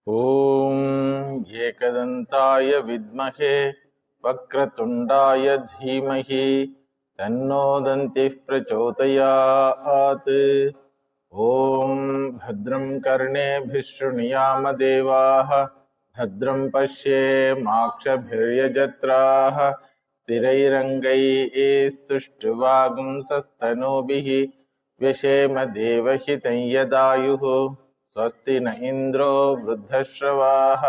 ॐ एकदन्ताय विद्महे वक्रतुण्डाय धीमहि तन्नो दन्तिः प्रचोदयात्। ॐ भद्रं कर्णेभिः शृणुयाम देवाः भद्रं पश्येमाक्षभिर्यजत्राः स्थिरैरङ्गैस्तुष्टुवागुंसस्तनूभिः व्यशेम देवहितं यदायुः। स्वस्ति न इन्द्रो वृद्धश्रवाः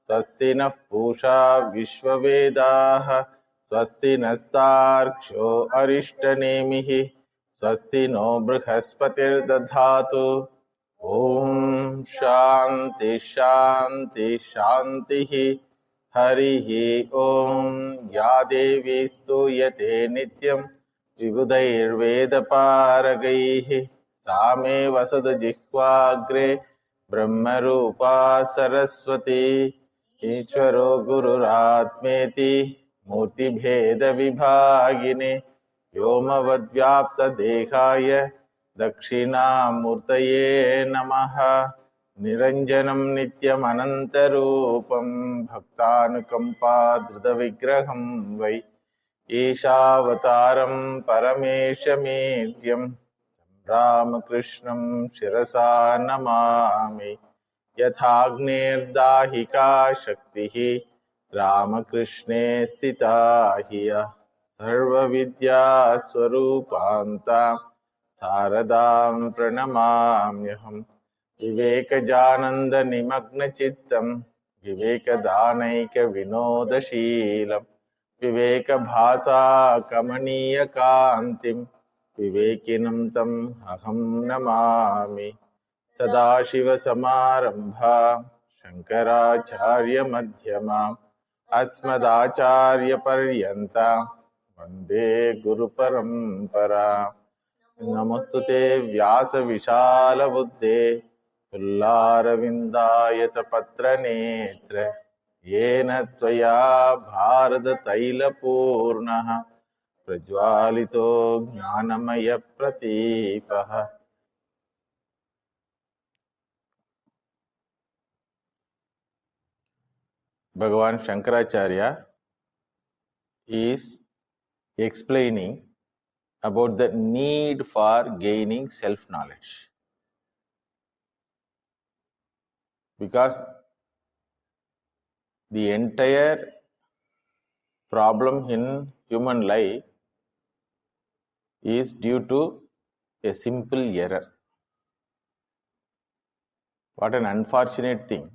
स्वस्ति नः पूषा विश्ववेदाः स्वस्ति नस्तार्क्ष्यो अरिष्टनेमिः स्वस्ति नो बृहस्पतिर्दधातु। ॐ शान्ति शान्ति शान्तिः। हरिः ॐ। या देवी स्तूयते नित्यं विबुधैर्वेदपारगैः सा मे वसतु जिह्वाग्रे ब्रह्मरूपा सरस्वती। ईश्वरो गुरुरात्मेति मूर्तिभेदविभागिने व्योमवद्व्याप्तदेहाय दक्षिणामूर्तये नमः। निरञ्जनं नित्यमनन्तरूपं भक्तानुकम्पाधृतविग्रहं वै ईशावतारं परमेशमेड्यं रामकृष्णं शिरसा नमामि। यथाग्नेर्दाहिका शक्तिः रामकृष्णे स्थिता हि यः सर्वविद्यास्वरूपान्तां शारदां प्रणमाम्यहं। विवेकजानन्दनिमग्नचित्तं विवेकदानैकविनोदशीलं विवेकभासाकमनीयकान्तिं विवेकिनं तम् अहं नमामि। सदाशिवसमारम्भा शङ्कराचार्यमध्यमाम् अस्मदाचार्यपर्यन्तां वन्दे गुरुपरम्परा। नमोस्तुते व्यासविशालबुद्धे फुल्लारविन्दायतपत्रनेत्र येन त्वया भारततैलपूर्णः प्रज्वालितो ज्ञानमयप्रदीपः। Bhagavan Shankaracharya is explaining about the need for gaining self-knowledge, because the entire problem in human life is due to a simple error. What an unfortunate thing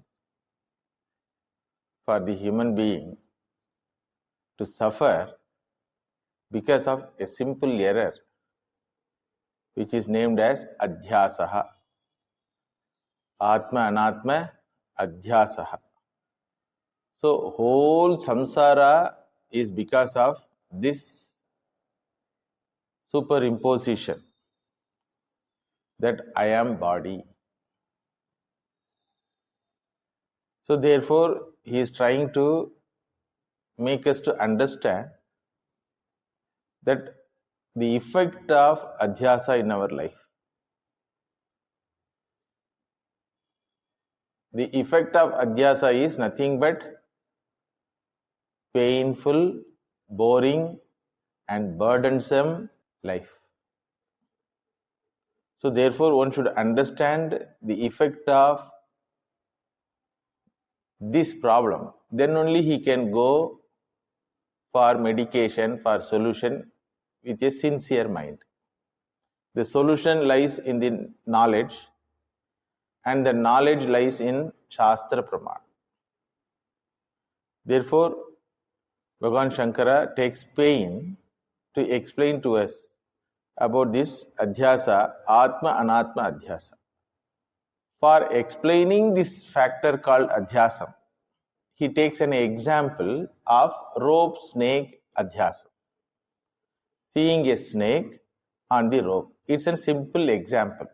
for the human being to suffer because of a simple error, which is named as adhyasaha. Atma anatma adhyasaha. So whole samsara is because of this superimposition, that I am body. So therefore he is trying to make us to understand that the effect of adhyasa in our life. The effect of adhyasa is nothing but painful, boring and burdensome life. So therefore one should understand the effect of this problem. Then only he can go for medication, for solution with a sincere mind. The solution lies in the knowledge, and the knowledge lies in Shastra Praman. Therefore, Bhagavan Shankara takes pain to explain to us about this adhyasa, Atma Anatma adhyasa. For explaining this factor called adhyasam, he takes an example of rope snake adhyasam. Seeing a snake on the rope. It's a simple example.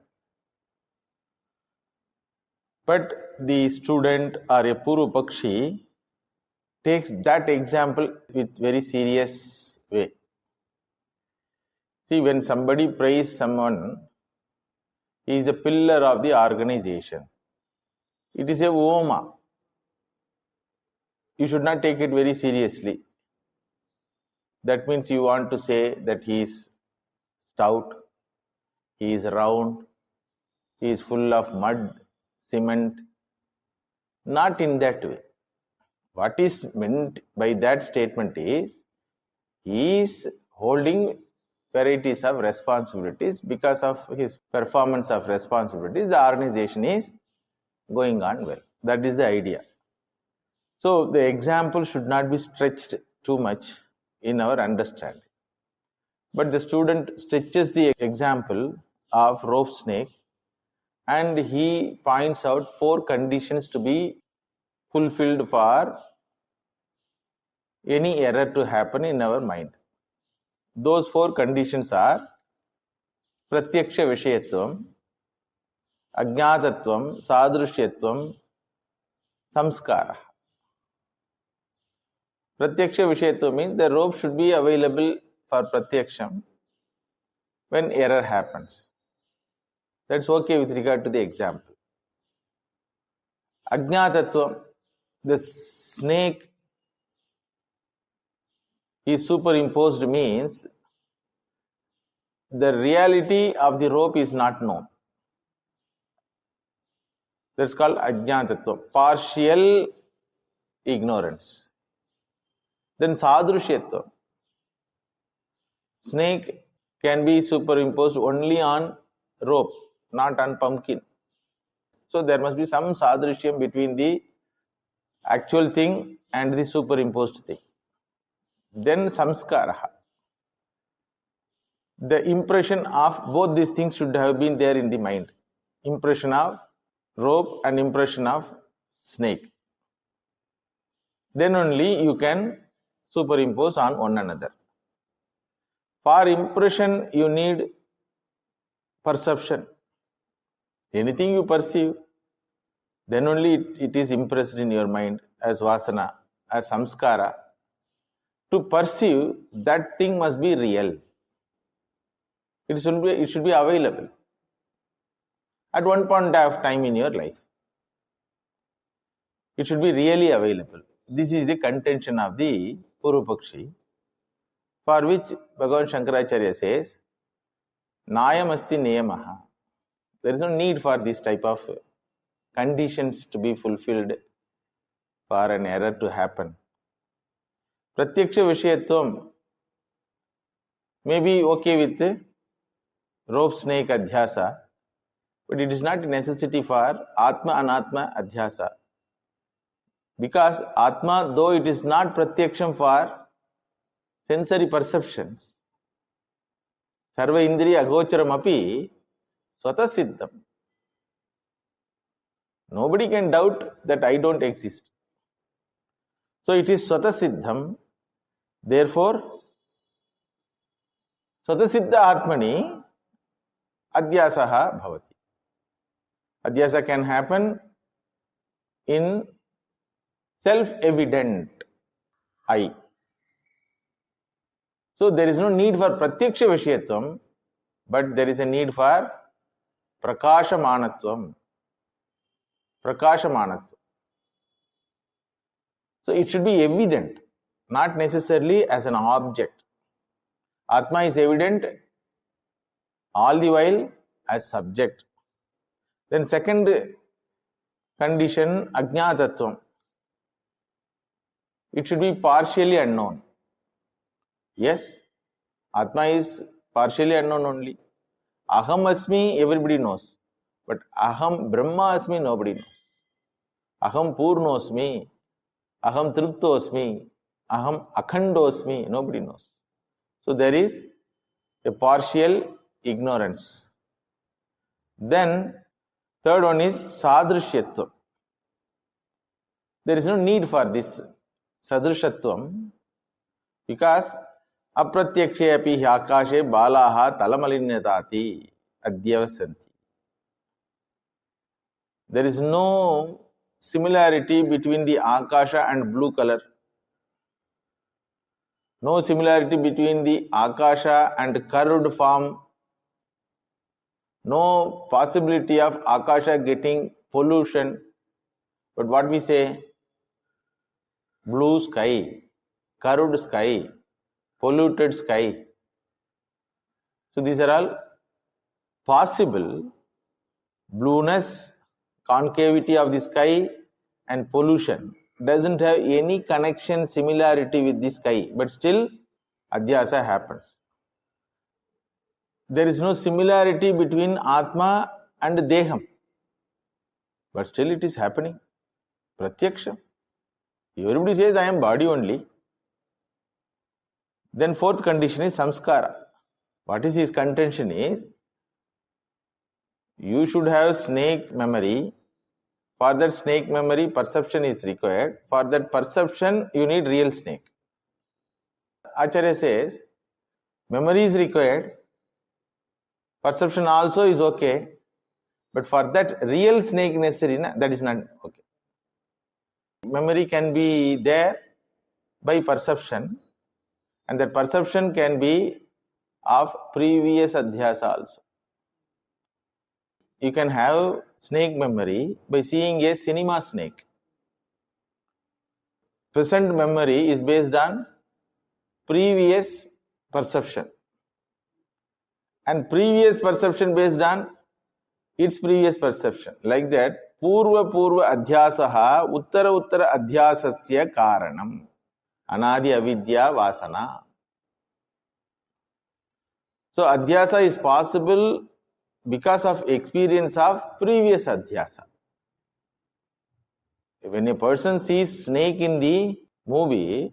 But the student or a Purupakshi takes that example with very serious way. See, when somebody praises someone, he is a pillar of the organization. It is a Oma. You should not take it very seriously. That means you want to say that he is stout, he is round, he is full of mud, cement. Not in that way. What is meant by that statement is, he is holding varieties of responsibilities. Because of his performance of responsibilities, the organization is going on well. That is the idea. So the example should not be stretched too much in our understanding. But the student stretches the example of rope snake, and he points out 4 conditions to be fulfilled for any error to happen in our mind. Those 4 conditions are pratyaksha vishayatvam, ajnatatvam, sadrishyatvam, samskara. Pratyaksha vishayatvam means the rope should be available for pratyaksham when error happens. That's okay with regard to the example. Ajnatatvam, the snake is superimposed means the reality of the rope is not known. That's called ajnatatvam, partial ignorance. Then sadrishyatvam, snake can be superimposed only on rope, not on pumpkin. So there must be some sadrishyam between the actual thing and the superimposed thing. Then samskara, the impression of both these things should have been there in the mind. Impression of rope and impression of snake. Then only you can superimpose on one another. For impression, you need perception. Anything you perceive, then only it is impressed in your mind as vasana, as samskara. To perceive, that thing must be real. It should be available at one point of time in your life. It should be really available. This is the contention of the Purvapakshi, for which Bhagavan Shankaracharya says, Nayam asti niyamaha. There is no need for this type of conditions to be fulfilled for an error to happen. Pratyaksha vishayatvam may be okay with rope snake adhyasa, but it is not a necessity for Atma Anatma adhyasa. Because Atma, though it is not pratyaksham for sensory perceptions, sarva indriya agocharam api swata siddham. Nobody can doubt that I don't exist. So it is swata siddham. Therefore, swata siddha atmani adhyasaha bhavati. Adhyasa can happen in self-evident I. So there is no need for pratyaksha vishayatvam, but there is a need for prakashamanatvam. Prakashamanatvam. So it should be evident, not necessarily as an object. Atma is evident all the while as subject. Then second condition, ajnatatvam. It should be partially unknown. Yes, Atma is partially unknown only. Aham asmi, everybody knows. But aham brahma asmi, nobody knows. Aham purnosmi, aham triptosmi, aham akhandosmi, nobody knows. So there is a partial ignorance. Then third one is sadrishyatvam. There is no need for this sadrishatvam, because apratyakshya api akashe balaha talamalinyatati adhyavasanti. There is no similarity between the akasha and blue color. No similarity between the akasha and curved form. No possibility of akasha getting pollution But what we say? Blue sky, curved sky, polluted sky. So these are all possible. Blueness, concavity of the sky and pollution doesn't have any connection, similarity with the sky, but still adhyasa happens. There is no similarity between Atma and Deham, but still it is happening. Pratyaksha. Everybody says, I am body only. Then fourth condition is samskara. What is his contention is, you should have snake memory. For that snake memory, perception is required. For that perception, you need real snake. Acharya says, memory is required. Perception also is okay. But for that real snake necessary, that is not okay. Memory can be there by perception, and that perception can be of previous adhyasa also. You can have snake memory by seeing a cinema snake. Present memory is based on previous perception, and previous perception based on its previous perception. Like that, Purva Adhyasaha Uttara Adhyasasya Karanam Anadi Avidya Vasana. So Adhyasa is possible because of experience of previous Adhyasa. When a person sees snake in the movie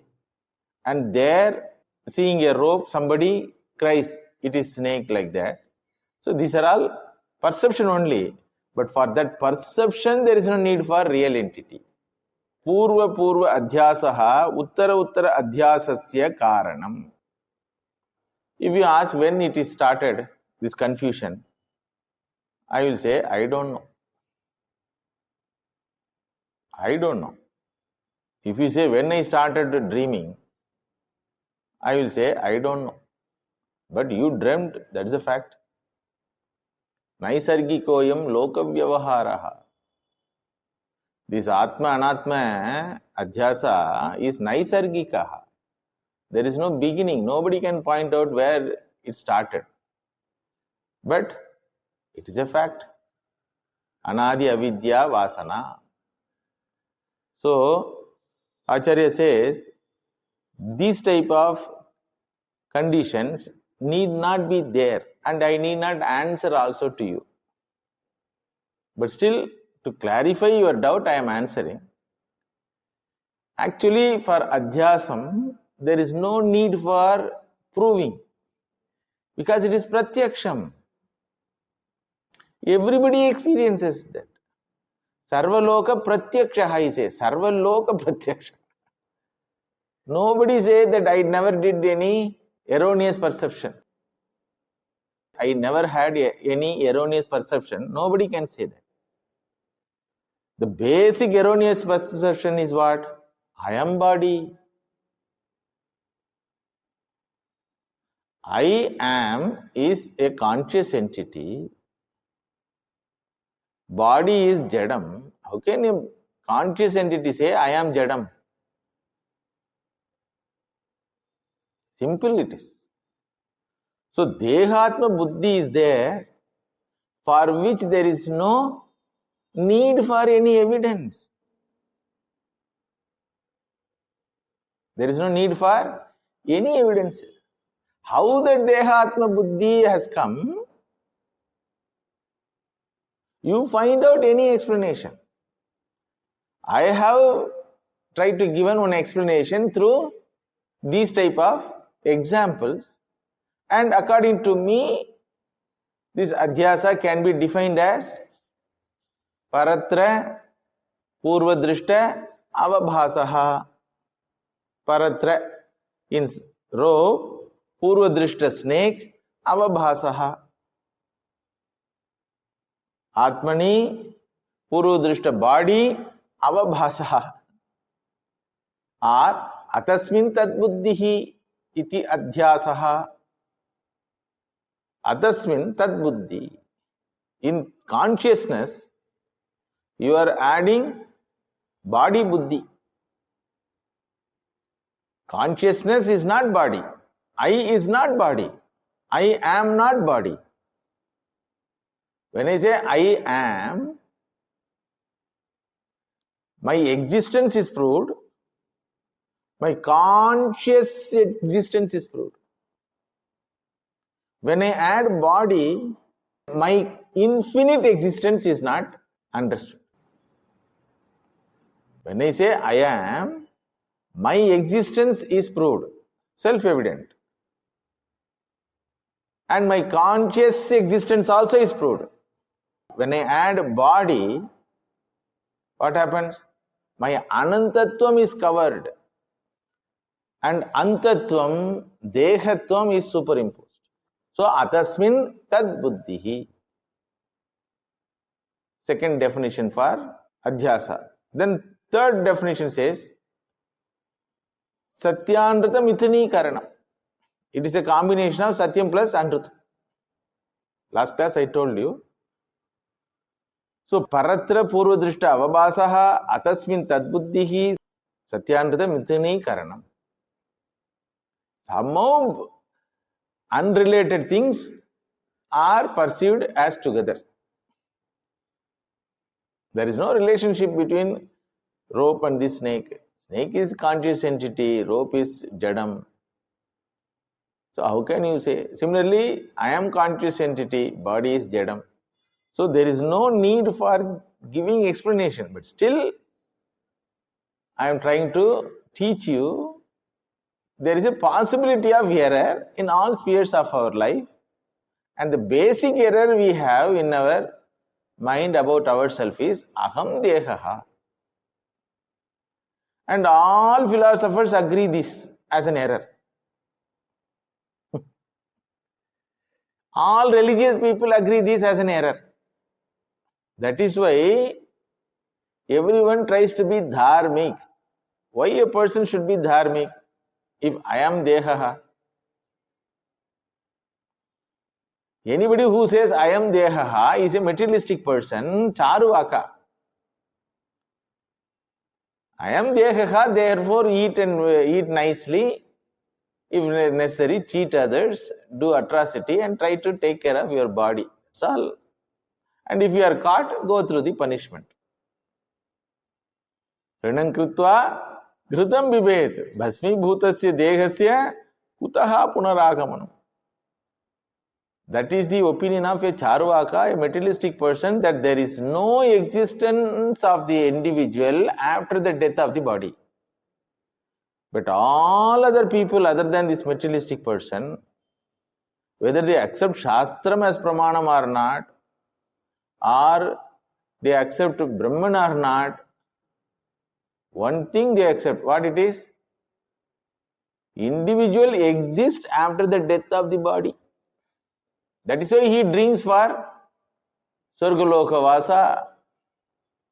and there seeing a rope, somebody cries, it is snake, like that. So these are all perception only. But for that perception, there is no need for real entity. Purva Adhyasaha Uttara Adhyasasya Karanam. If you ask when it is started, this confusion, I will say, I don't know. I don't know. If you say, when I started dreaming, I will say, I don't know. But you dreamt, that is a fact. Naisargikoyam lokavyavaharaha. This Atma Anatma Adhyasa is Naisargikaha. There is no beginning. Nobody can point out where it started. But it is a fact. Anadi Avidya Vasana. So, Acharya says, these type of conditions need not be there, and I need not answer also to you. But still, to clarify your doubt, I am answering. Actually, for Adhyasam, there is no need for proving, because it is Pratyaksham. Everybody experiences that. Sarvaloka Pratyaksha, he says. Sarvaloka Pratyaksha. Nobody says that I never did any erroneous perception. I never had any erroneous perception. Nobody can say that. The basic erroneous perception is what? I am body. I am is a conscious entity. Body is Jadam. How can a conscious entity say, I am Jadam? Simple it is. So, Dehatma Buddhi is there, for which there is no need for any evidence. There is no need for any evidence. How that Dehatma Buddhi has come, you find out any explanation. I have tried to give one explanation through these type of examples, and according to me, this Adhyasa can be defined as Paratra Purva Drishta Avabhasaha. Paratra in rope, Purva Drishta snake, Avabhasaha. Atmani Purva Drishta body, Avabhasaha. Or Atasmin Tad Buddhihi iti Adhyasaha. Atasmin Tad Buddhi. In consciousness, you are adding body buddhi. Consciousness is not body. I is not body. I am not body. When I say I am, my existence is proved. My conscious existence is proved. When I add body, my infinite existence is not understood. When I say I am, my existence is proved, self-evident. And my conscious existence also is proved. When I add body, what happens? My anantatvam is covered. And antatvam, dehatvam is superimposed. So, atasmin tad buddhihi. Second definition for adhyasa. Then third definition says, satyanrita mithuni karanam. It is a combination of satyam plus anrita. Last class I told you. So, paratra purva drishta avabasaha atasmin tad buddhihi satyanrita mithuni karanam. Somehow unrelated things are perceived as together. There is no relationship between rope and the snake. Snake is conscious entity, rope is jadam. So how can you say? Similarly, I am conscious entity, body is jadam. So there is no need for giving explanation. But still, I am trying to teach you there is a possibility of error in all spheres of our life. And the basic error we have in our mind about ourselves is aham dehaha. And all philosophers agree this as an error. All religious people agree this as an error. That is why everyone tries to be dharmic. Why a person should be dharmic? If I am dehaha. Anybody who says I am dehaha is a materialistic person, charuvaka. I am dehaha, therefore eat nicely. If necessary, cheat others, do atrocity and try to take care of your body. That's all. And if you are caught, go through the punishment. Rinam krutva ghrutam bibet bhasmi bhutasya dehasya kutaha punaragamanam. That is the opinion of a charvaka, a materialistic person, that there is no existence of the individual after the death of the body. But all other people other than this materialistic person, whether they accept Shastram as Pramanam or not, or they accept Brahman or not, one thing they accept, what it is? Individual exists after the death of the body. That is why he dreams for Swargaloka Vasa,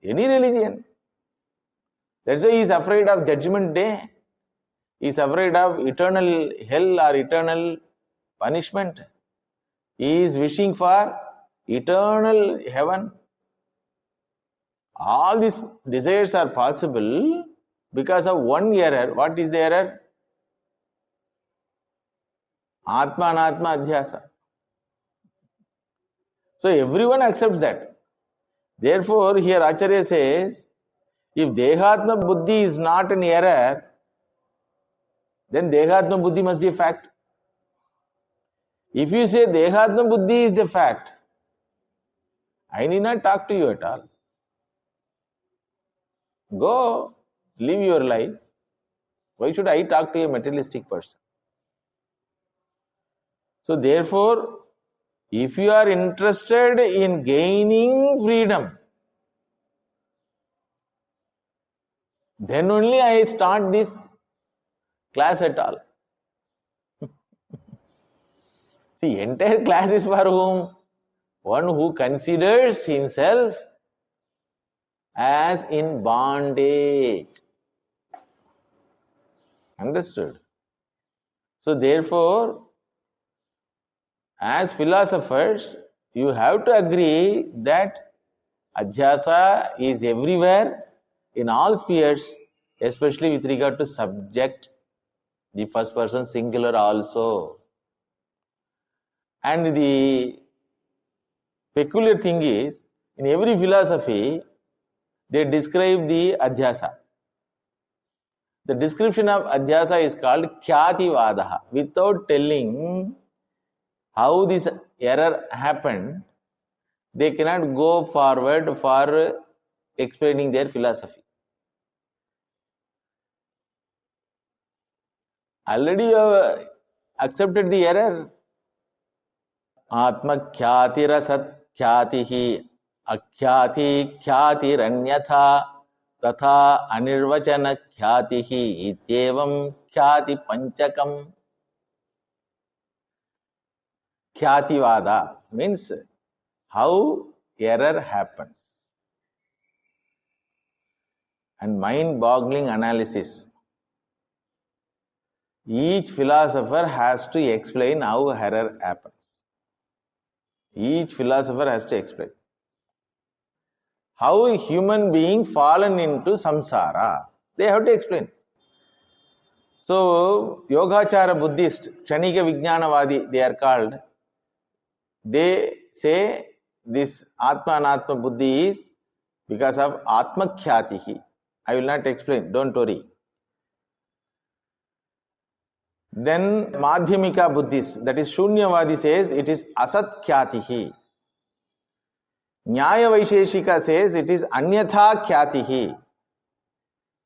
any religion. That's why he is afraid of judgment day. He is afraid of eternal hell or eternal punishment. He is wishing for eternal heaven. All these desires are possible because of one error. What is the error? Atma Anatma Adhyasa. So everyone accepts that. Therefore, here Acharya says, if Dehatma Buddhi is not an error, then Dehatma Buddhi must be a fact. If you say Dehatma Buddhi is the fact, I need not talk to you at all. Go, live your life. Why should I talk to a materialistic person? So therefore, if you are interested in gaining freedom, then only I start this class at all. See, entire class is for whom? One who considers himself as in bondage. Understood? So therefore, as philosophers, you have to agree that adhyasa is everywhere in all spheres, especially with regard to subject, the first person singular also. And the peculiar thing is, in every philosophy, they describe the adhyasa. The description of adhyasa is called khyati-vadaha. Without telling how this error happened, they cannot go forward for explaining their philosophy. Already you have accepted the error. Atma khyatira sat khyatihi akhyati khyatiranyatha tatha anirvachana khyatihi ityevam khyati panchakam. Khyativada means how error happens. And mind-boggling analysis. Each philosopher has to explain how error happens. Each philosopher has to explain. How a human being fallen into samsara. They have to explain. So, Yogachara Buddhist, Kshanika Vijnanavadi, they are called. They say this Atma Anatma Buddhi is because of Atma Khyatihi. I will not explain, don't worry. Then Madhyamika Buddhist, that is Shunyavadi, says it is Asat Khyatihi. Nyaya Vaisheshika says it is Anyatha Khyatihi.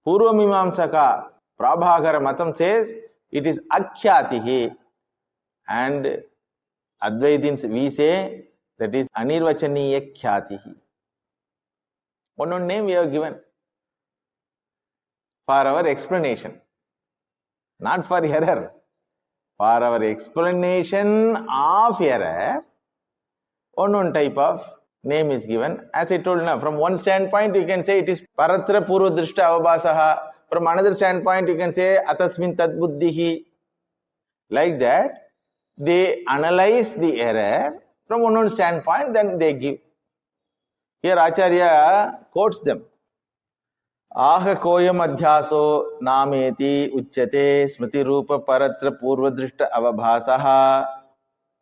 Purva Mimamsaka Prabhakara Matam says it is Akhyatihi. And Advaitins, we say that is Anirvachaniya Khyatihi. One name we have given for our explanation, not for error. For our explanation of error, one type of name is given. As I told now, from one standpoint you can say it is Paratra Purva Drishta Avabhasaha. From another standpoint you can say Atasmin Tad Buddhihi. Like that, they analyze the error from one standpoint, then they give. Here Acharya quotes them. Aha koyam adhyaso nameti uchyate smriti rupa paratra purva drishta avabhasaha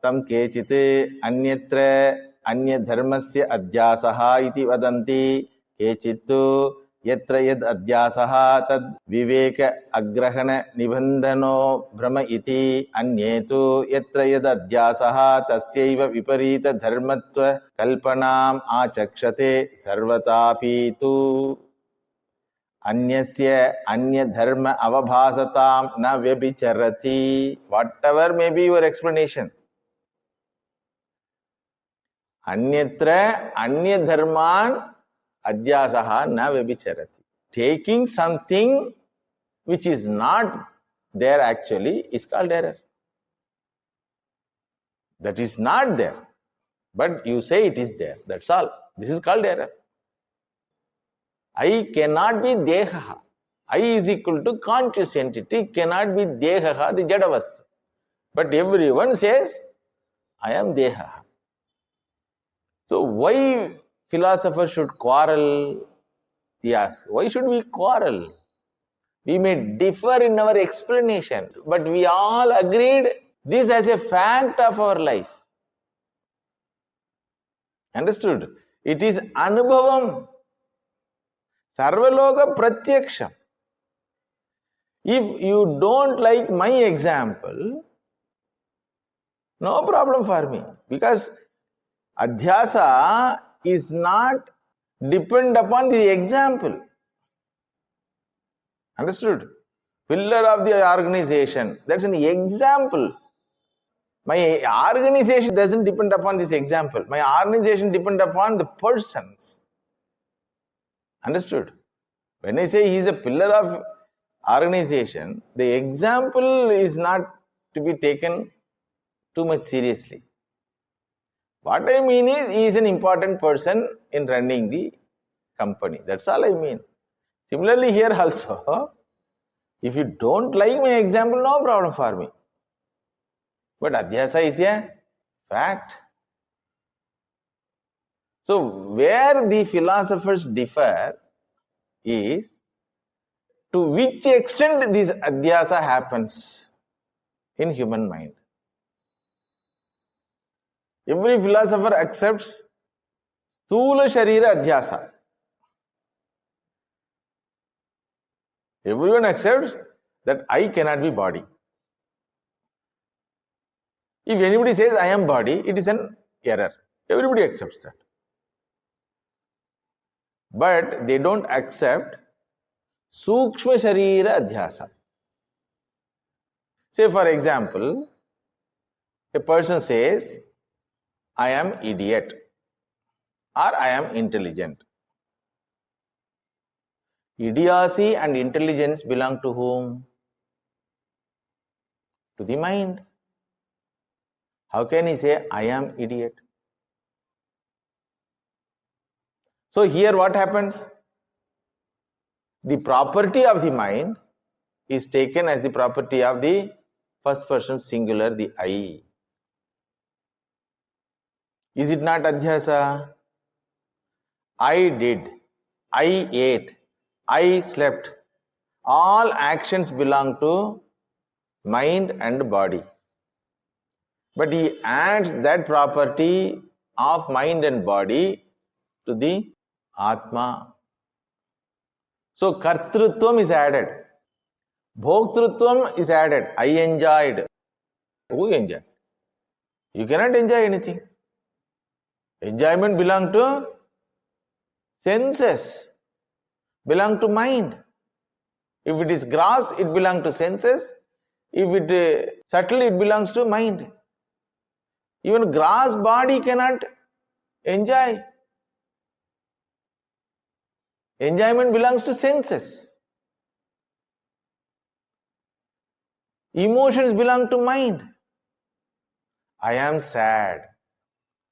tam kechite anyatra anya dharmasya adhyasaha iti vadanti kechittu yatra yad adhyasaha tad viveka agrahana nibandhano brahma iti anyetu yatra yad adhyasaha tasyaiva viparita dharmatva kalpanam achakshate sarvatapi tu Anyasya anya dharma avabhasatam na vyabhicharati. Whatever may be your explanation. Anyatra anya dharman adhyasaha na vyabhicharati. Taking something which is not there actually is called error. That is not there. But you say it is there. That's all. This is called error. I cannot be dehaha. I is equal to conscious entity, cannot be dehaha, the jadavastu. But everyone says, I am dehaha. So why philosophers should quarrel? Yes. Why should we quarrel? We may differ in our explanation, but we all agreed this as a fact of our life. Understood? It is anubhavam. Sarvaloka pratyaksham. If you don't like my example, no problem for me. Because adhyasa is not depend upon the example. Understood? Pillar of the organization. That's an example. My organization doesn't depend upon this example. My organization depends upon the persons. Understood? When I say he is a pillar of organization, the example is not to be taken too much seriously. What I mean is, he is an important person in running the company. That's all I mean. Similarly, here also, if you don't like my example, no problem for me. But adhyasa is a fact. So, where the philosophers differ is to which extent this adhyasa happens in human mind. Every philosopher accepts Sthula Sharira Adhyasa. Everyone accepts that I cannot be body. If anybody says I am body, it is an error. Everybody accepts that. But they don't accept Sukshma Sharira Adhyasa. Say for example, a person says, I am idiot or I am intelligent. Idiocy and intelligence belong to whom? To the mind. How can he say, I am idiot? So here what happens? The property of the mind is taken as the property of the first person singular, the I. Is it not adhyasa? I did, I ate, I slept. All actions belong to mind and body. But he adds that property of mind and body to the Atma. So kartrutvam is added. Bhoktrutvam is added. I enjoyed. Who enjoyed? You cannot enjoy anything. Enjoyment belongs to senses, belong to mind. If it is gross, it belongs to senses. If it is subtle, it belongs to mind. Even gross body cannot enjoy. Enjoyment belongs to senses. Emotions belong to mind. I am sad.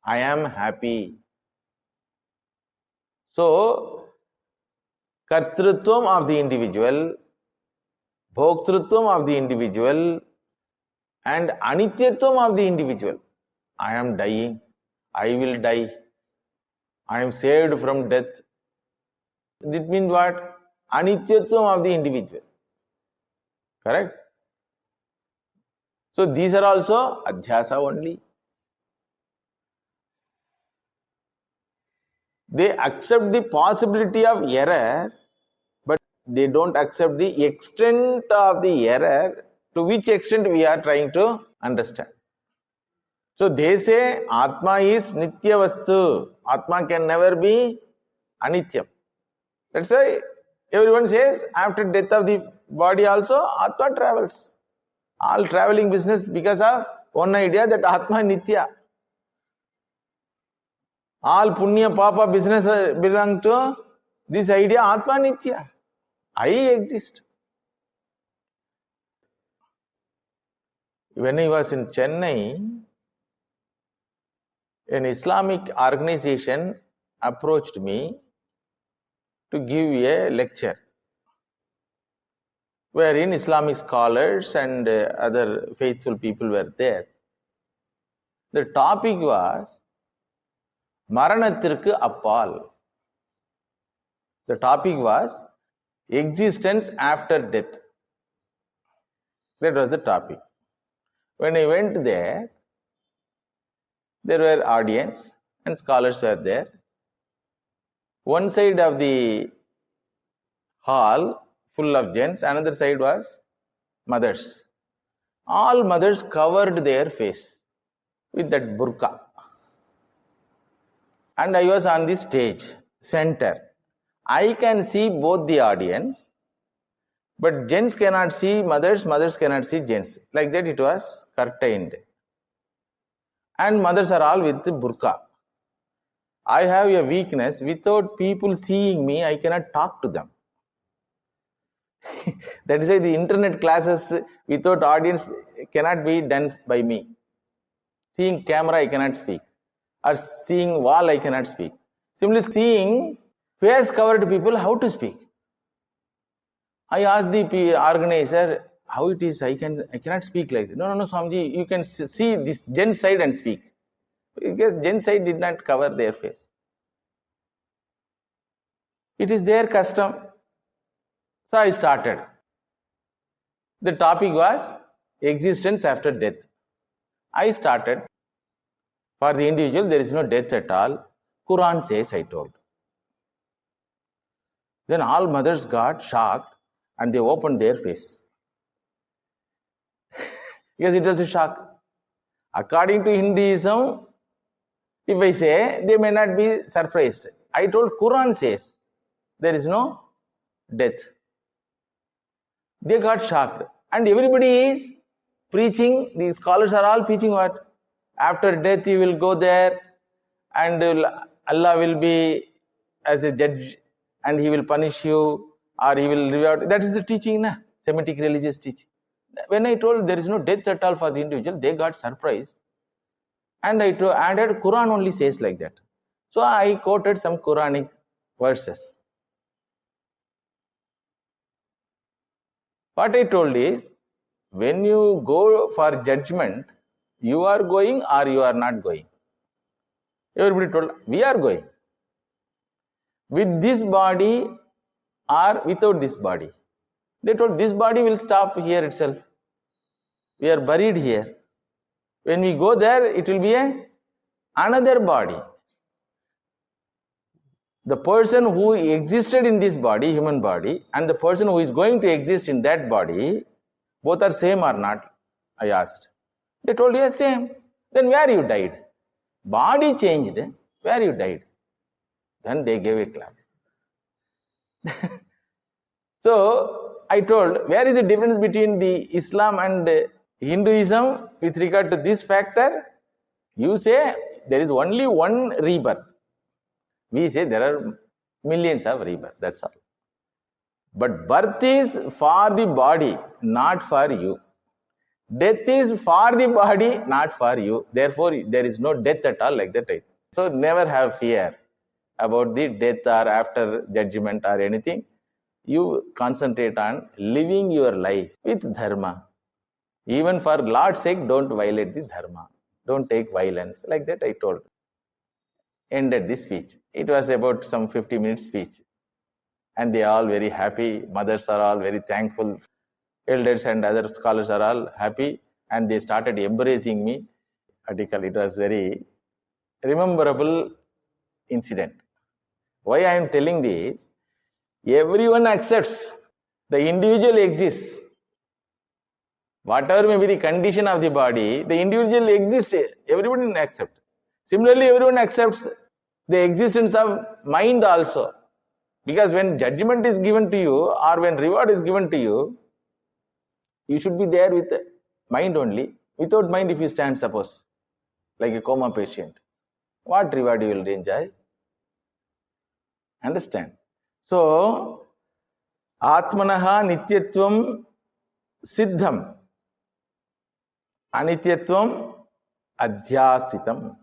I am happy. So, kartrutvam of the individual, bhoktrutvam of the individual, and anityatvam of the individual. I am dying. I will die. I am saved from death. This means what? Anityatvam of the individual. Correct? So these are also adhyasa only. They accept the possibility of error, but they don't accept the extent of the error, to which extent we are trying to understand. So they say Atma is Nitya Vastu. Atma can never be Anityam. That's why everyone says after death of the body also Atma travels. All traveling business because of one idea that Atma Nitya. All Punya Papa business belong to this idea Atma Nitya. I exist. When I was in Chennai, an Islamic organization approached me to give a lecture wherein Islamic scholars and other faithful people were there. The topic was Maranathirku Appal. The topic was existence after death. That was the topic. When I went there were audience and scholars were there. One side of the hall full of gents, another side was mothers. All mothers covered their face with that burqa. And I was on the stage, center. I can see both the audience, but gents cannot see mothers, mothers cannot see gents. Like that it was curtained. And mothers are all with the burqa. I have a weakness. Without people seeing me, I cannot talk to them. That is why the internet classes without audience cannot be done by me. Seeing camera, I cannot speak. Or seeing wall, I cannot speak. Simply seeing face covered people, how to speak? I asked the organizer, how it is, I cannot speak like that. No, Swamiji, you can see this gent side and speak. Because gent side did not cover their face. It is their custom. So I started. The topic was existence after death. I started. For the individual, there is no death at all. Quran says, I told. Then all mothers got shocked and they opened their face. Because it was a shock. According to Hinduism, if I say, they may not be surprised. I told Quran says, there is no death. They got shocked. And everybody is preaching, the scholars are all preaching what? After death you will go there and Allah will be as a judge and he will punish you or he will reward. That is the teaching, na? Semitic religious teaching. When I told there is no death at all for the individual, they got surprised. And I added Quran only says like that. So I quoted some Quranic verses. What I told is, when you go for judgment, you are going or you are not going. Everybody told, we are going. With this body or without this body. They told, this body will stop here itself. We are buried here. When we go there, it will be another body. The person who existed in this body, human body, and the person who is going to exist in that body, both are same or not? I asked. They told, yes, same. Then where you died? Body changed. Where you died? Then they gave a clap. So I told, where is the difference between the Islam and Hinduism with regard to this factor? You say there is only one rebirth. We say there are millions of rebirth. That's all. But birth is for the body, not for you. Death is for the body, not for you. Therefore, there is no death at all like that. So never have fear about the death or after judgment or anything. You concentrate on living your life with dharma. Even for Lord's sake, don't violate the dharma. Don't take violence. Like that I told. Ended the speech. It was about some 50-minute speech. And they are all very happy. Mothers are all very thankful. Elders and other scholars are all happy. And they started embracing me. It was very rememberable incident. Why I am telling this? Everyone accepts the individual exists. Whatever may be the condition of the body, the individual exists. Everybody accepts. Similarly, everyone accepts the existence of mind also. Because when judgment is given to you or when reward is given to you, you should be there with mind only. Without mind, if you stand, suppose, like a coma patient, what reward you will enjoy? Understand? So, Atmanaha Nityatvam Siddham Anityatvam Adhyasitam.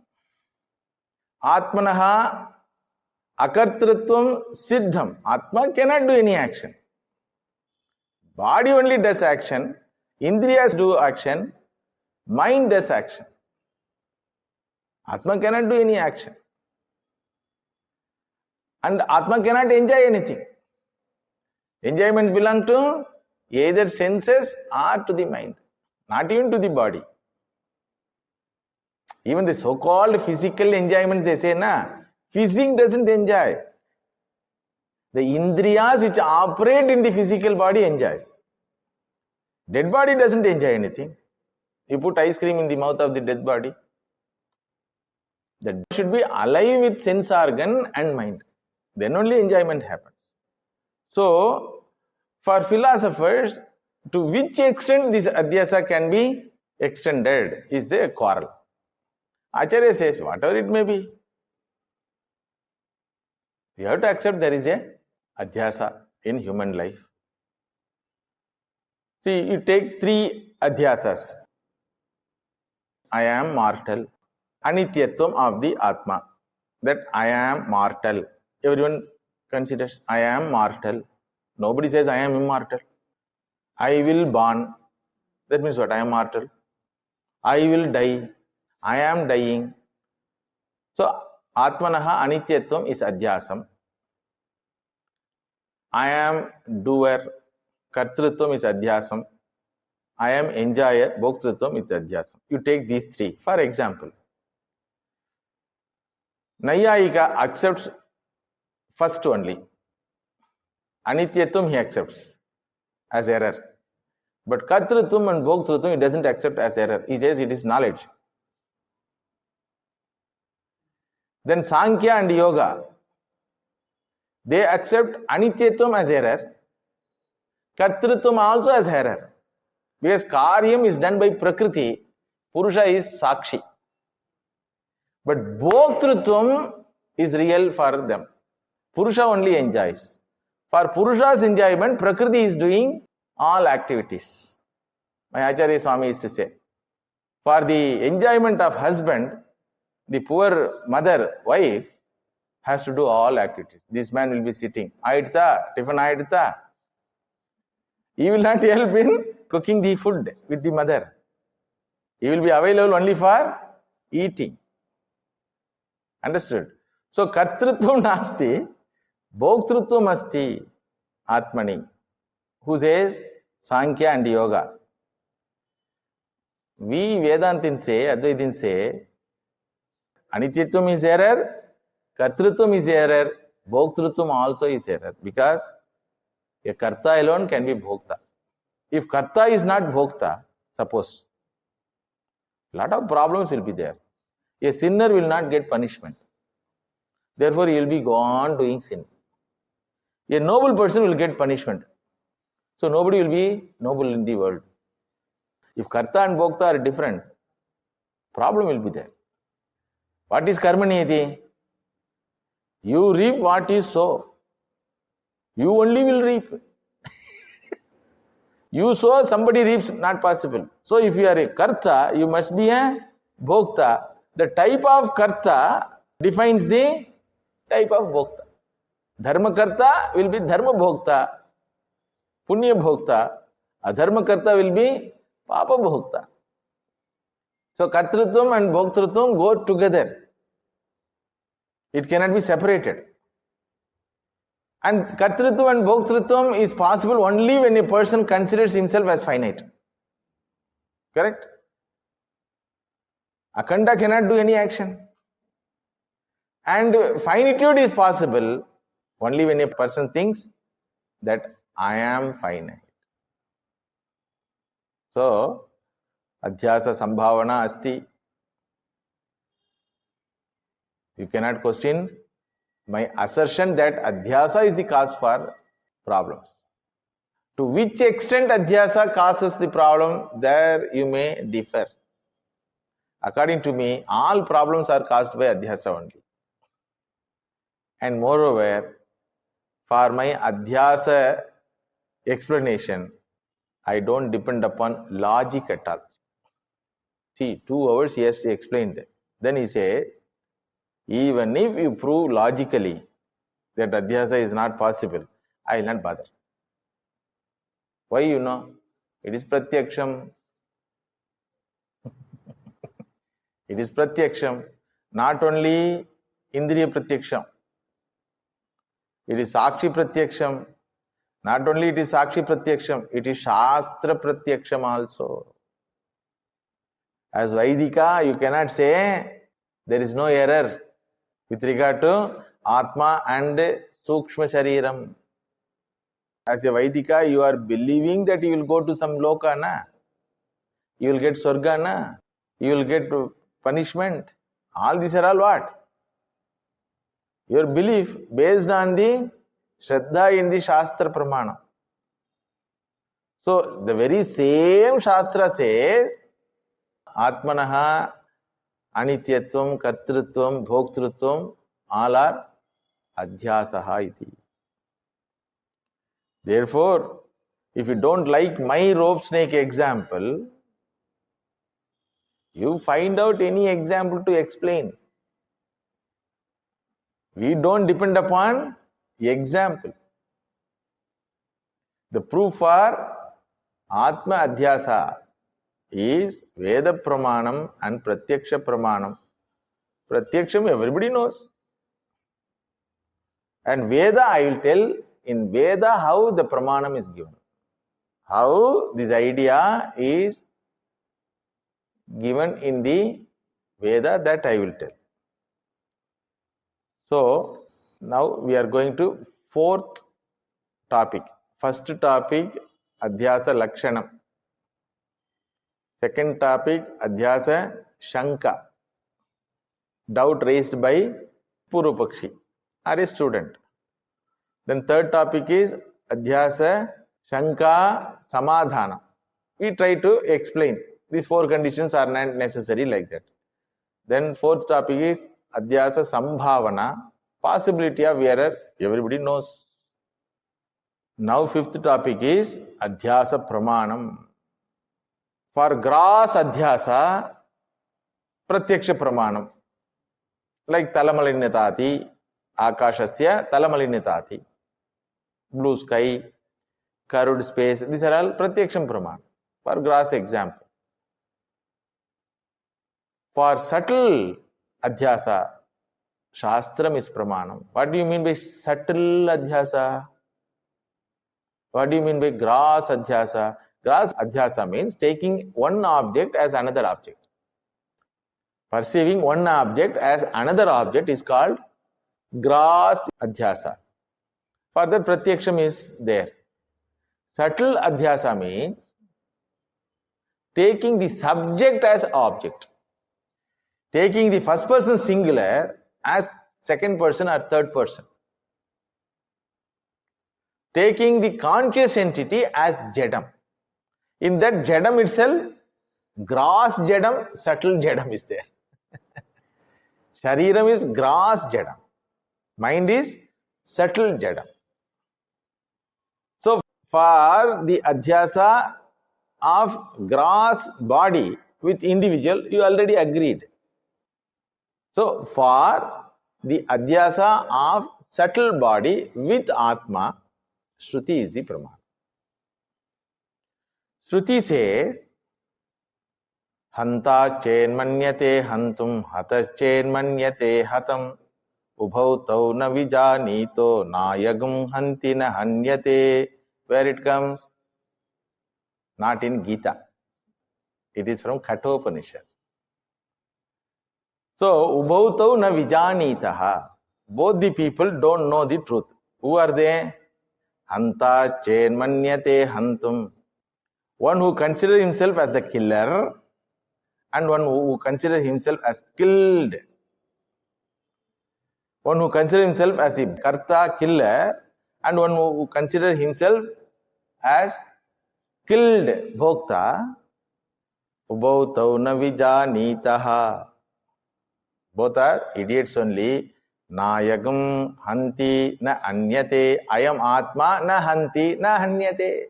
Atmanaha Akartratvam Siddham. Atma cannot do any action. Body only does action. Indriyas do action. Mind does action. Atma cannot do any action. And Atma cannot enjoy anything. Enjoyment belongs to either senses or to the mind. Not even to the body. Even the so-called physical enjoyments, they say, physics doesn't enjoy. The indriyas which operate in the physical body enjoys. Dead body doesn't enjoy anything. You put ice cream in the mouth of the dead body. That should be alive with sense organ and mind. Then only enjoyment happens. So, for philosophers, to which extent this adhyasa can be extended is the quarrel. Acharya says, whatever it may be, you have to accept there is a adhyasa in human life. See, you take 3 adhyasas. I am mortal. Anityatvam of the Atma. That I am mortal. Everyone considers I am mortal. Nobody says I am immortal. I will born. That means what? I am mortal. I will die. I am dying. So, Atmanaha Anityatvam is adhyasam. I am doer. Kartrutvam is adhyasam. I am enjoyer, bhoktrutvam is adhyasam. You take these three. For example, Nayayika accepts first only. Anityatvam he accepts as error. But Kartrutvam and Bhoktrutvam he doesn't accept as error. He says it is knowledge. Then Sankhya and Yoga, they accept Anityatvam as error, Kartrutvam also as error. Because Karyam is done by Prakriti, Purusha is Sakshi. But Bhoktrutvam is real for them. Purusha only enjoys. For Purusha's enjoyment, Prakriti is doing all activities. My Acharya Swami used to say, for the enjoyment of husband, the poor mother, wife, has to do all activities. This man will be sitting. Aidta, tiffin aidta. He will not help in cooking the food with the mother. He will be available only for eating. Understood? So, Kartrutvam nasti, Bhoktrutvam asti, Atmani. Who says? Sankhya and Yoga. We Vedantins say, Advaitins say, Anityatvam is error, Kartrutvam is error, Bhoktrutvam also is error. Because a Karta alone can be Bhokta. If Karta is not Bhokta, suppose, lot of problems will be there. A sinner will not get punishment. Therefore, he will be gone doing sin. A noble person will get punishment. So, nobody will be noble in the world. If Karta and Bhokta are different, problem will be there. What is Karma Niyati? You reap what you sow. You only will reap. You sow, somebody reaps, not possible. So, if you are a Karta, you must be a Bhokta. The type of Karta defines the type of Bhokta. Dharma Karta will be Dharma Bhokta, Punya Bhokta. Adharma Karta will be Papa Bhokta. So, Kartrutvam and Bhoktrutvam go together. It cannot be separated. And Kartrutvam and Bhoktrutvam is possible only when a person considers himself as finite. Correct? Akhanda cannot do any action. And finitude is possible only when a person thinks that I am finite. So, Adhyasa Sambhavana Asti. You cannot question my assertion that Adhyasa is the cause for problems. To which extent Adhyasa causes the problem, there you may differ. According to me, all problems are caused by Adhyasa only. And moreover, for my Adhyasa explanation, I don't depend upon logic at all. See, 2 hours he has to explain that. Then he says, even if you prove logically that Adhyasa is not possible, I will not bother. Why you know? It is Pratyaksham. It is Pratyaksham. Not only Indriya Pratyaksham. It is Sakshi Pratyaksham. Not only it is Sakshi Pratyaksham, it is Shastra Pratyaksham also. As Vaidika, you cannot say there is no error with regard to Atma and Sukshma Shariram. As a Vaidika, you are believing that you will go to some loka, na? You will get Swarga, na? You will get punishment. All these are all what? Your belief based on the Shraddha in the Shastra Pramana. So, the very same Shastra says, Atmanaha, Anityatvam, Kartrutvam, Bhoktrutvam, all are Adhyasaha iti. Therefore, if you don't like my rope snake example, you find out any example to explain. We don't depend upon example. The proof for Atma Adhyasa is Veda Pramanam and Pratyaksha Pramanam. Pratyaksham everybody knows. And Veda, I will tell in Veda how the Pramanam is given. How this idea is given in the Veda, that I will tell. So now we are going to fourth topic. First topic, Adhyasa Lakshanam. Second topic, Adhyasa Shanka. Doubt raised by Purupakshi or a student. Then third topic is Adhyasa Shanka Samadhana. We try to explain. These four conditions are not necessary like that. Then fourth topic is Adhyasa Sambhavana. Possibility of error, everybody knows. Now fifth topic is Adhyasa Pramanam. For gross Adhyasa, Pratyaksha Pramanam. Like Talamalinyatati, Akashasya Talamalinyatati. Blue sky, curved space, these are all Pratyaksham Pramanam. For gross example. For subtle Adhyasa, Shastram is Pramanam. What do you mean by subtle Adhyasa? What do you mean by gross Adhyasa? Gross Adhyasa means taking one object as another object. Perceiving one object as another object is called gross Adhyasa. For that, Pratyaksham is there. Subtle Adhyasa means taking the subject as object. Taking the first person singular as second person or third person. Taking the conscious entity as Jadam. In that Jadam itself, gross Jadam, subtle Jadam is there. Shariram is gross Jadam. Mind is subtle Jadam. So, for the Adhyasa of gross body with individual, you already agreed. So, for the Adhyasa of subtle body with Atma, Shruti is the Praman. Shruti says, Hanta chenmanyate hantum hata chenmanyate hatam ubhau tau na vijanito nayagum hanti na hanyate. Where it comes? Not in Gita. It is from Kathopanishad. So, ubhau tau na vijanitaha. Both the people don't know the truth. Who are they? Hanta chenmanyate hantum. One who considers himself as the killer and one who considers himself as killed. One who considers himself as the karta, killer, and one who considers himself as killed, bhokta. Ubhau tau na vijanitaha. Both are idiots only. Nayagam hanti na anyate. I am Atma na hanti na hanyate.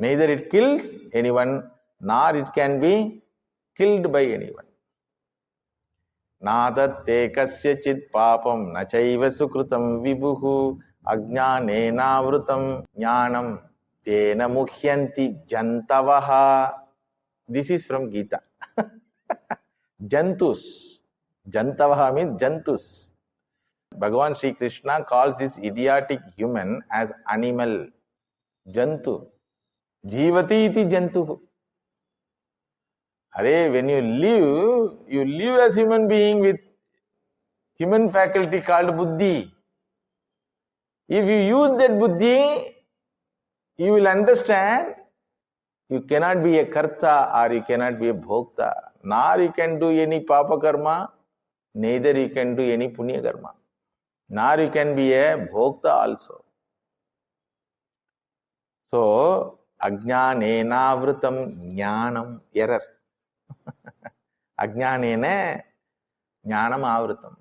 Neither it kills anyone, nor it can be killed by anyone. Nadatte kasya chit papam nachaiva sukrutam vibhuhu ajnanena vrutam jnanam tena muhyanti jantavaha. This is from Gita. Jantus. Jantavaha means jantus. Bhagavan Sri Krishna calls this idiotic human as animal. Jantu. Jivati iti jantu. Hare, when you live as human being with human faculty called buddhi. If you use that buddhi, you will understand you cannot be a karta or you cannot be a bhokta. Nor you can do any papa karma, neither you can do any punya karma. Nor you can be a bhokta also. So, ajnanena vrutam jnanam, error. Ajnanena jnanam avrutam.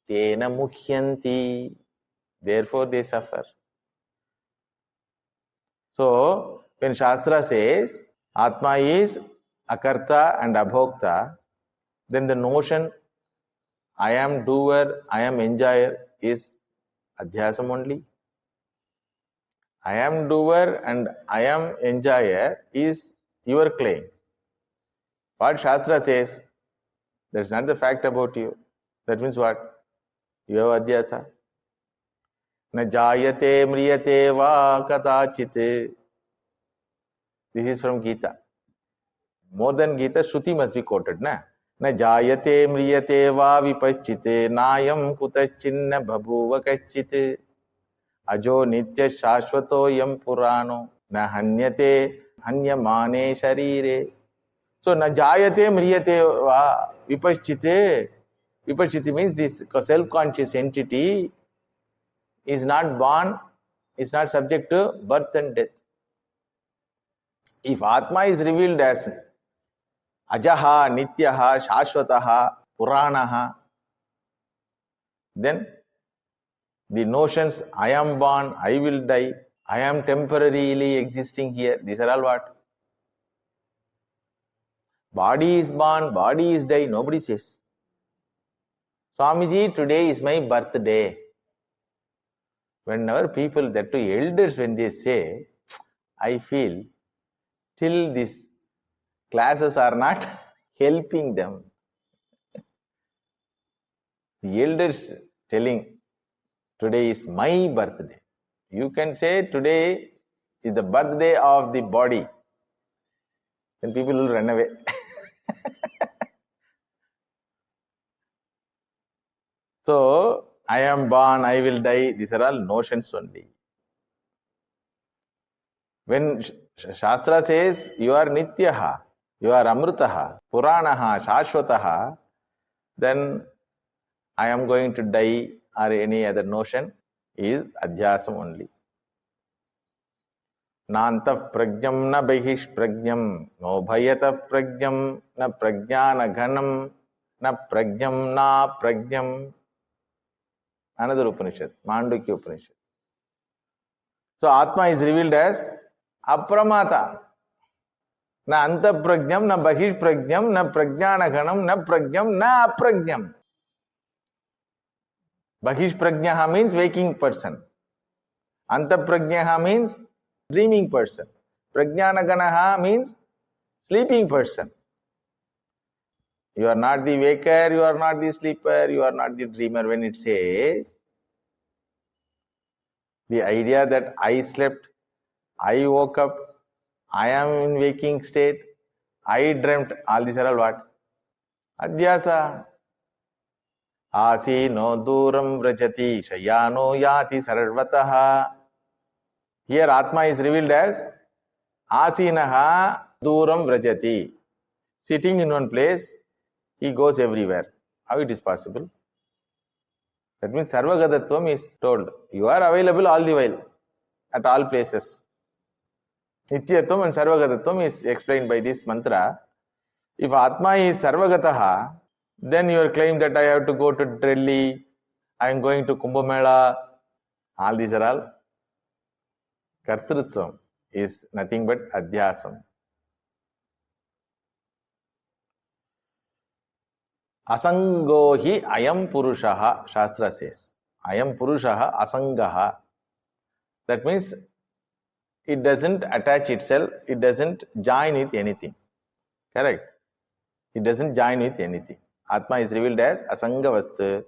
Tena muhyanti. Therefore they suffer. So, when Shastra says Atma is akarta and abhokta, then the notion I am doer, I am enjoyer is adhyasam only. I am doer and I am enjoyer is your claim. What Shastra says, that's not the fact about you. That means what? You have adhyasa. Na jayate mriyate va kadachit. This is from Gita. More than Gita, Shruti must be quoted. Na jayate mriyate va vipaschite nayam kutachinna bhabuva kaschit ajo nitya shashvato yam purano na hanyate hanyamane sharire. So na jayate mriyate va vipaschite. Vipaschite means this self-conscious entity is not born, is not subject to birth and death. If Atma is revealed as Ajaha, Nityaha, Shashvataha, Puranaha, then the notions I am born, I will die, I am temporarily existing here, these are all what? Body is born, body is die, nobody says. Swamiji, today is my birthday. Whenever people, that to elders, when they say, I feel till these classes are not helping them. The elders telling, today is my birthday. You can say today is the birthday of the body. Then people will run away. So, I am born, I will die, these are all notions only. When Shastra says, you are Nityaha, you are Amrutaha, Puranaha, Shashvataha, then I am going to die or any other notion is adhyasam only. Nanta pragyam na bahish pragyam, no bhayata pragyam na pragyana ghanam na pragyam na pragyam. Another Upanishad, Mandukya Upanishad. So Atma is revealed as Apramata. Na anta pragyam, na bahish pragyam, na pragyana ghanam, na pragyam, na apragyam. Bahish prajnaha means waking person. Anta prajnaha means dreaming person. Prajnana ganaha means sleeping person. You are not the waker, you are not the sleeper, you are not the dreamer. When it says, the idea that I slept, I woke up, I am in waking state, I dreamt, all these are all what? Adhyasa. Asino duram vrajati shayano yati sarvataha. Here Atma is revealed as Asinaha duram vrajati. Sitting in one place, he goes everywhere. How it is possible? That means Sarvagadatvam is told. You are available all the while, at all places. Nityatvam and Sarvagatatvam is explained by this mantra. If Atma is Sarvagataha, then your claim that I have to go to Delhi, I am going to Kumbh Mela, all these are all Kartrutvam is nothing but Adhyasam. Asango hi ayam purushaha, Shastra says. Ayam purushaha asangaha. That means it doesn't attach itself, it doesn't join with anything. Correct? It doesn't join with anything. Atma is revealed as asangavastu.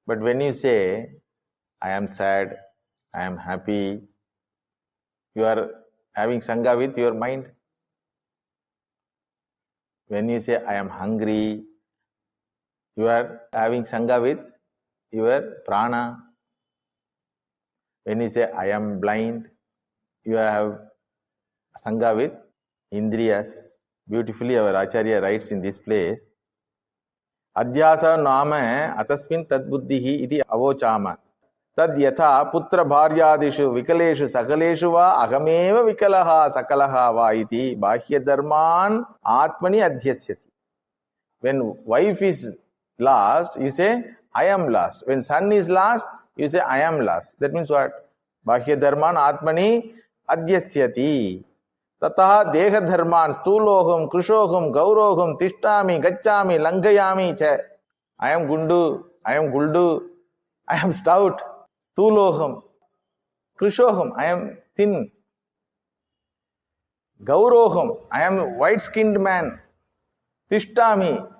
But when you say, I am sad, I am happy, you are having sangha with your mind. When you say, I am hungry, you are having sangha with your prana. When you say, I am blind, you have sangha with indriyas. Beautifully our Acharya writes in this place, Adhyasa nama atasmin tadbuddhihi iti avochama. Tad yatha putra bharyadishu vikaleshu sakaleshu va ahameva vikalaha sakalaha va iti bahya dharman atmani adhyasyati. When wife is lost, you say, I am lost. When son is lost, you say, I am lost. That means what? Bahya dharman atmani adhyasyati. Tataha deha dharman stuloham, krushoham, gauroham, tishtami, gachami, langayami cha. I am gundu, I am guldu, I am stout. Stuloham, krushoham, I am thin. Gauroham, I am white-skinned man. Tishtami,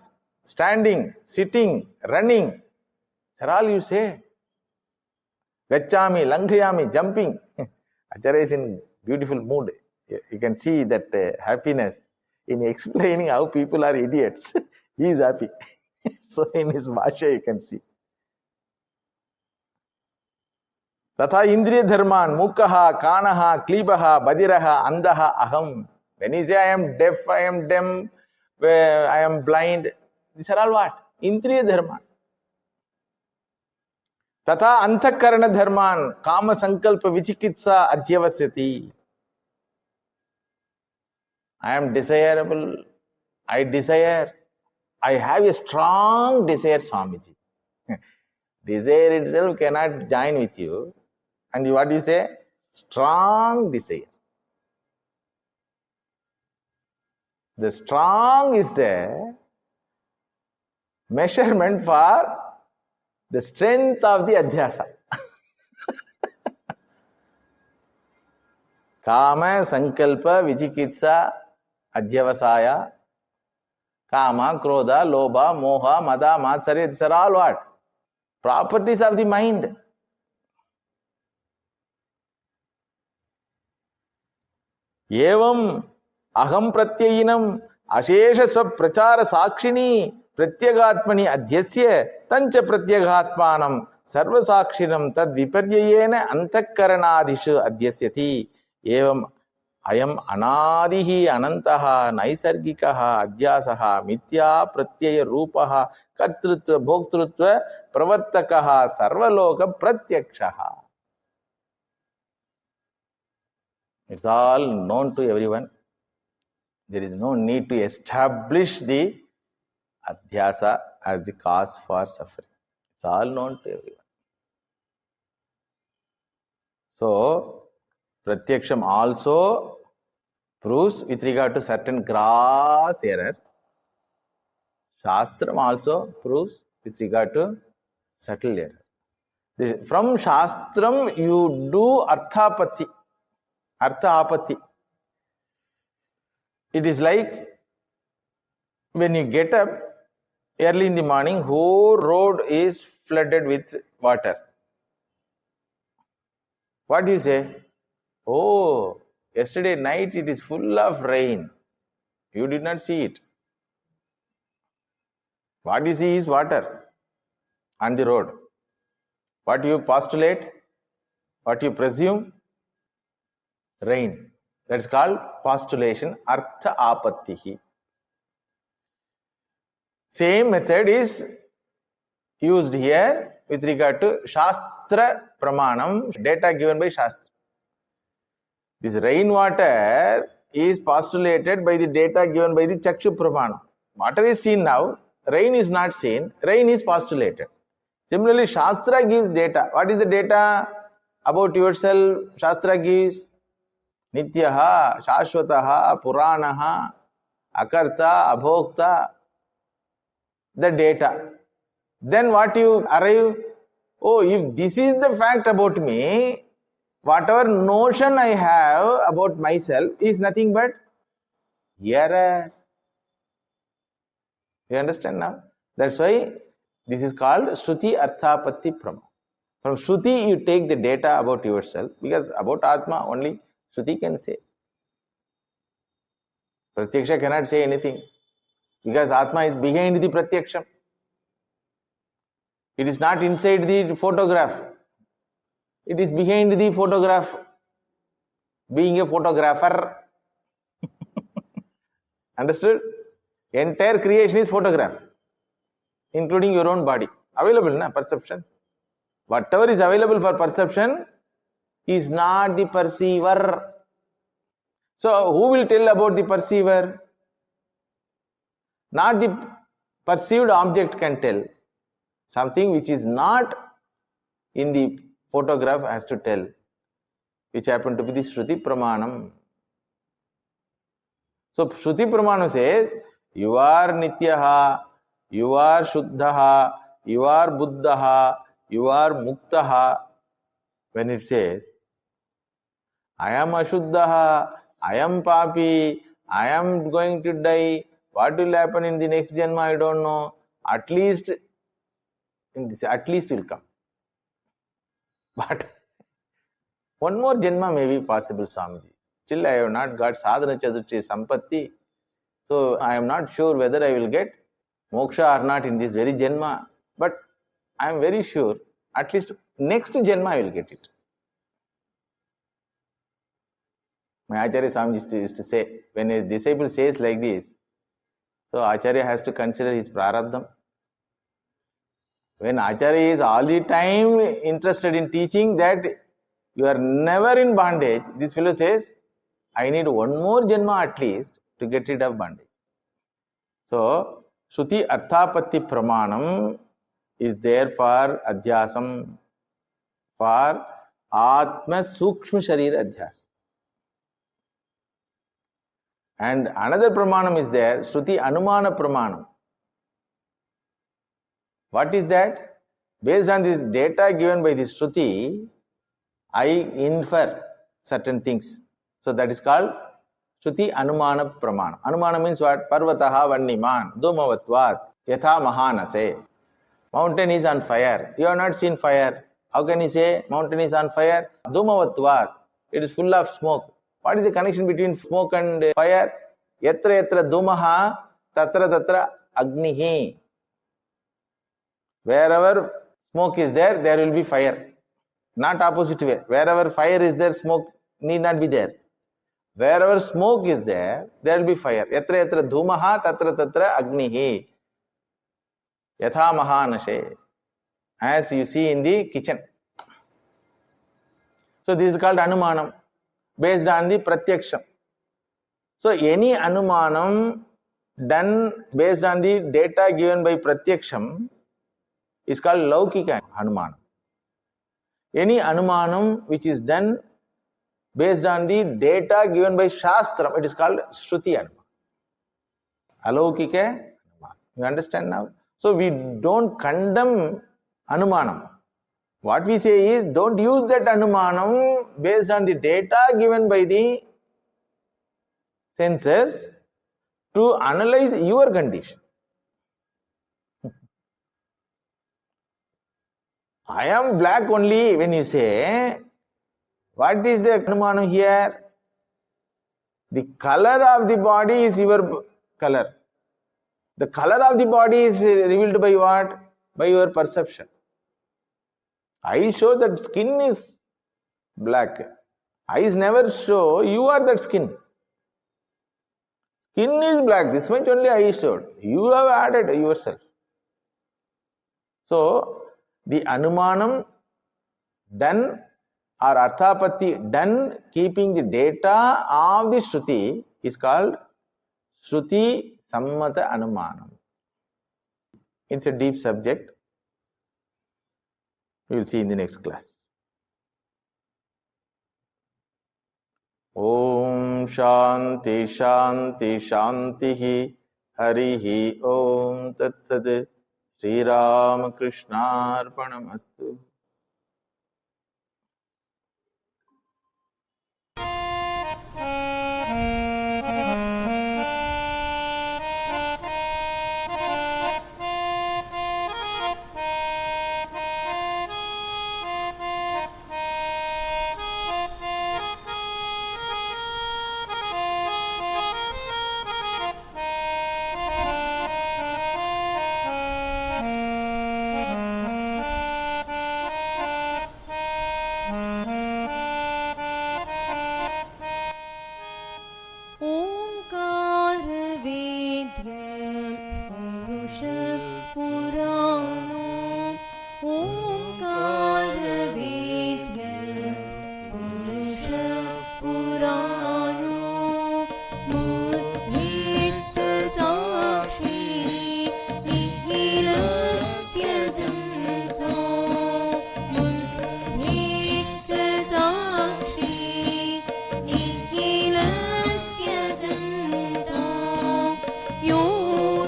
standing, sitting, running. Sir, all you say. Gachami, Langhayami, jumping. Acharya is in beautiful mood. You can see that happiness in explaining how people are idiots. He is happy. So in his bhasha you can see. Tatha indriya dharman, mukaha, kanaha, klibaha, badiraha, andaha, aham. When he say I am deaf, I am dumb, I am blind, these are all what? Indriya dharman. Tatha antakarana dharman, kama sankalpa vichikitsa adhyavasyati. I am desirable, I desire, I have a strong desire, Swamiji. Desire itself cannot join with you. And what do you say? Strong desire. The strong is the measurement for the strength of the adhyasa. Kama, sankalpa, vichikitsa, adhyavasaya, kama, krodha, lobha, moha, mada, matsarya, these are all what? Properties of the mind. Evam aham pratyayinam ashesha swaprachara sakshini pratyagatmani adhyasya tancha pratyagatmanam sarva sakshinam tad viparyayena antakaranadishu adhyasyati evam ayam anadihi anantaha naisargikaha adhyasaha mitya pratyaya rupaha kartrutva bhoktrutva pravartakaha sarvaloka pratyakshaha. It's all known to everyone. There is no need to establish the adhyasa as the cause for suffering. It's all known to everyone. So, pratyaksham also proves with regard to certain gross error. Shastram also proves with regard to subtle error. From Shastram you do arthapati. Arthapati. It is like when you get up early in the morning, whole road is flooded with water. What do you say? Oh, yesterday night it is full of rain. You did not see it. What you see is water on the road. What you postulate, what you presume, rain. That's called postulation, artha apattihi. Same method is used here with regard to Shastra Pramanam, data given by Shastra. This rainwater is postulated by the data given by the Chakshu Pramanam. Water is seen now, rain is not seen, rain is postulated. Similarly, Shastra gives data. What is the data about yourself? Shastra gives Nityaha, Shashwataha, Puranaha, Akarta, Abhokta. The data. Then what you arrive? Oh, if this is the fact about me, whatever notion I have about myself is nothing but error. You understand now? That's why this is called Shruti Arthapatti Prama. From Shruti you take the data about yourself, because about Atma only Shruti can say. Pratyaksha cannot say anything, because Atma is behind the Pratyaksham. It is not inside the photograph. It is behind the photograph. Being a photographer. Understood? Entire creation is photograph, including your own body. Available, na? Perception. Whatever is available for perception is not the perceiver. So, who will tell about the perceiver? Not the perceived object can tell. Something which is not in the photograph has to tell, which happen to be the Shruti Pramanam. So, Shruti Pramanam says, you are Nityaha, you are Shuddhaha, you are Buddhaha, you are Muktaha. When it says, I am Ashuddhaha, I am Papi, I am going to die, what will happen in the next Janma, I don't know. At least will come. But one more Janma may be possible, Swamiji. Still I have not got Sadhana Chaturthi Sampatti. So I am not sure whether I will get moksha or not in this very Janma. But I am very sure at least next Janma I will get it. My Acharya Swamiji used to say, when a disciple says like this, so Acharya has to consider his prarabdham. When Acharya is all the time interested in teaching that you are never in bondage, this fellow says, I need one more Janma at least to get rid of bondage. So, Shruti Arthapatti Pramanam is there for Adhyasam, for Atma Sukshma Sharira Adhyasam. And another Pramanam is there, Shruti Anumana Pramanam. What is that? Based on this data given by this Shruti, I infer certain things. So that is called Shruti Anumana Pramana. Anumana means what? Parvataha Vanniman, Dhumavatvat, Yatha Mahanase. Mountain is on fire. You have not seen fire. How can you say mountain is on fire? Dhumavatvat. It is full of smoke. What is the connection between smoke and fire? Yatra yatra dhumaha, tatra tatra agnihi. Wherever smoke is there, there will be fire. Not opposite way. Wherever fire is there, smoke need not be there. Wherever smoke is there, there will be fire. Yatra yatra dhumaha, tatra tatra agnihi. Yatha mahanashe. As you see in the kitchen. So this is called Anumanam, based on the Pratyaksham. So any Anumanam done based on the data given by Pratyaksham is called Laukika Anumanam. Any Anumanam which is done based on the data given by Shastram, it is called Shruti Anumanam. Alaukika Anumanam. You understand now? So we don't condemn Anumanam. What we say is, don't use that Anumanam based on the data given by the senses to analyze your condition. I am black only when you say, what is the Anumanam here? The color of the body is your color. The color of the body is revealed by what? By your perception. I show that skin is black. Eyes never show you are that skin. Skin is black. This much only I showed. You have added yourself. So, the Anumanam done or Arthapatti done keeping the data of the Shruti is called Shruti Sammata Anumanam. It's a deep subject. We will see in the next class. Om Shanti Shanti Shantihi Harihi Om Tat Sat Sri Ram Krishna Arpanamastu. Yo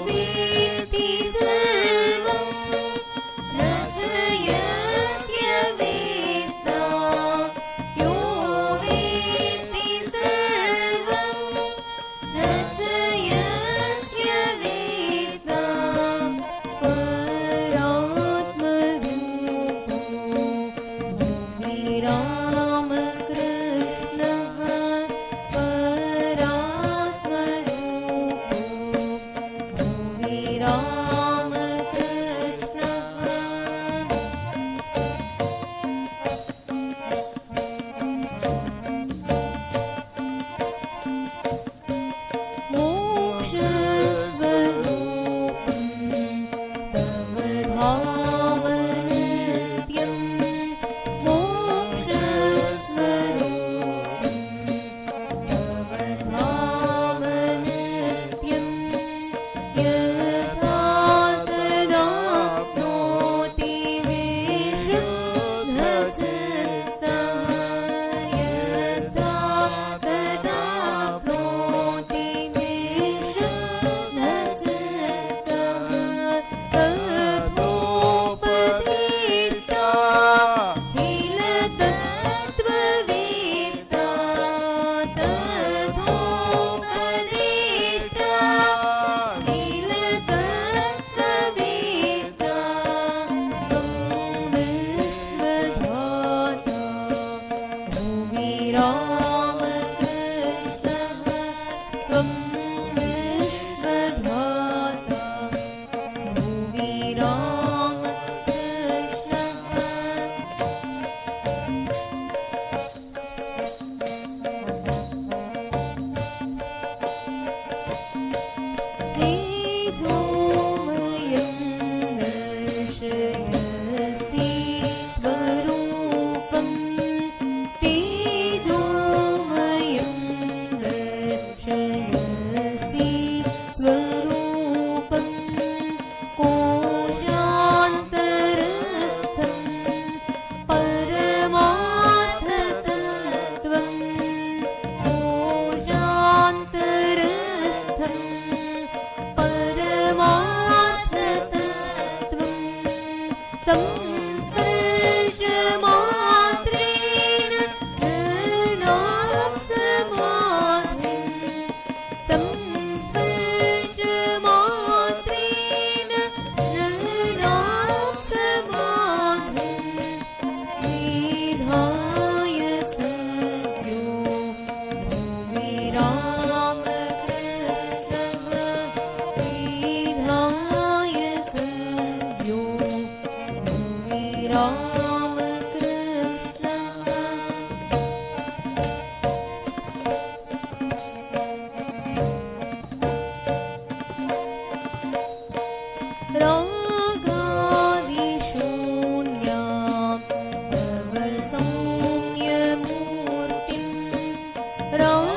Ram